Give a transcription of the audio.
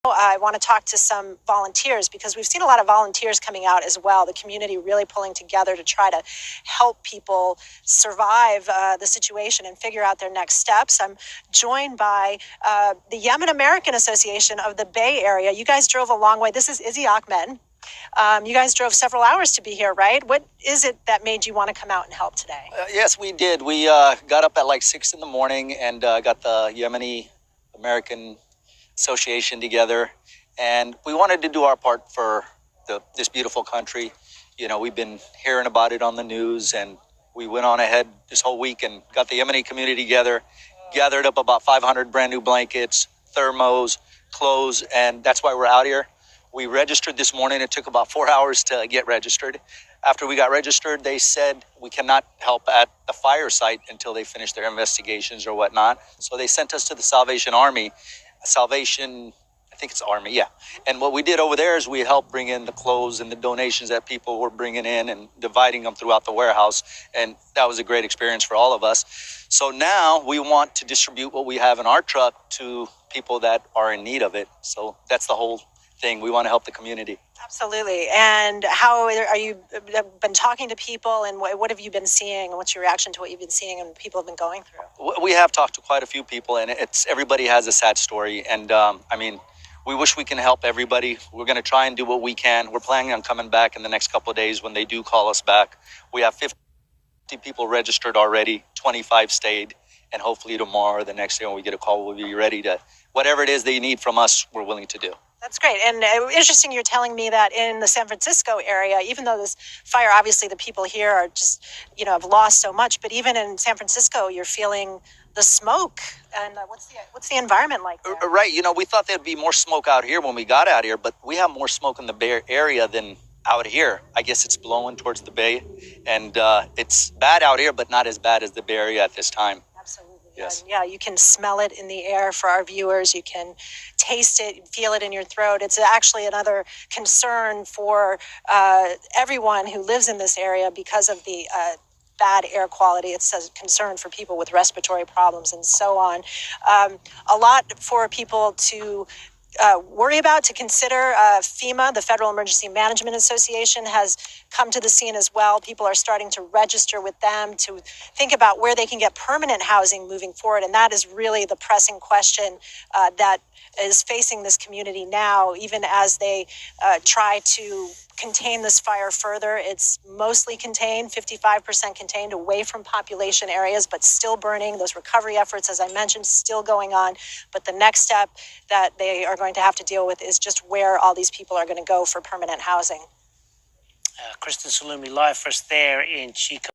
I want to talk to some volunteers because we've seen a lot of volunteers coming out as well. The community really pulling together to try to help people survive the situation and figure out their next steps. I'm joined by the Yemen American Association of the Bay Area. You guys drove a long way. This is Izzy Ahmed. You guys drove several hours to be here, right? What is it that made you want to come out and help today? Yes, we did. We got up at like 6 in the morning and got the Yemeni American Association together, and we wanted to do our part for this beautiful country. You know, we've been hearing about it on the news, and we went on ahead this whole week and got the Yemeni community together, gathered up about 500 brand new blankets, thermos, clothes, and that's why we're out here. We registered this morning. It took about 4 hours to get registered. After we got registered, they said we cannot help at the fire site until they finish their investigations or whatnot. So they sent us to the Salvation Army. I think it's Army, yeah. And what we did over there is we helped bring in the clothes and the donations that people were bringing in and dividing them throughout the warehouse. And that was a great experience for all of us. So now we want to distribute what we have in our truck to people that are in need of it. So that's the whole thing. We want to help the community. Absolutely. And how are you been talking to people, and what have you been seeing? What's your reaction to what you've been seeing and people have been going through? We have talked to quite a few people, and everybody has a sad story. And I mean, we wish we can help everybody. We're going to try and do what we can. We're planning on coming back in the next couple of days when they do call us back. We have 50 people registered already, 25 stayed, and hopefully tomorrow or the next day when we get a call, we'll be ready to, whatever it is they need from us, we're willing to do. That's great. And interesting, you're telling me that in the San Francisco area, even though this fire, obviously the people here are just, have lost so much, but even in San Francisco, you're feeling the smoke. And what's the environment like there? Right. We thought there'd be more smoke out here when we got out here, but we have more smoke in the Bay Area than out here. I guess it's blowing towards the Bay, and it's bad out here, but not as bad as the Bay Area at this time. Absolutely. Yes. Yeah, you can smell it in the air for our viewers. You can taste it, feel it in your throat. It's actually another concern for everyone who lives in this area because of the bad air quality. It's a concern for people with respiratory problems and so on. A lot for people to worry about, to consider. FEMA, the Federal Emergency Management Association, has come to the scene as well. People are starting to register with them to think about where they can get permanent housing moving forward. And that is really the pressing question that is facing this community now, even as they try to contain this fire further. It's mostly contained, 55% contained, away from population areas, but still burning. Those recovery efforts, as I mentioned, still going on. But the next step that they are going to have to deal with is just where all these people are going to go for permanent housing. Kristen Salumi live for us there in Chico.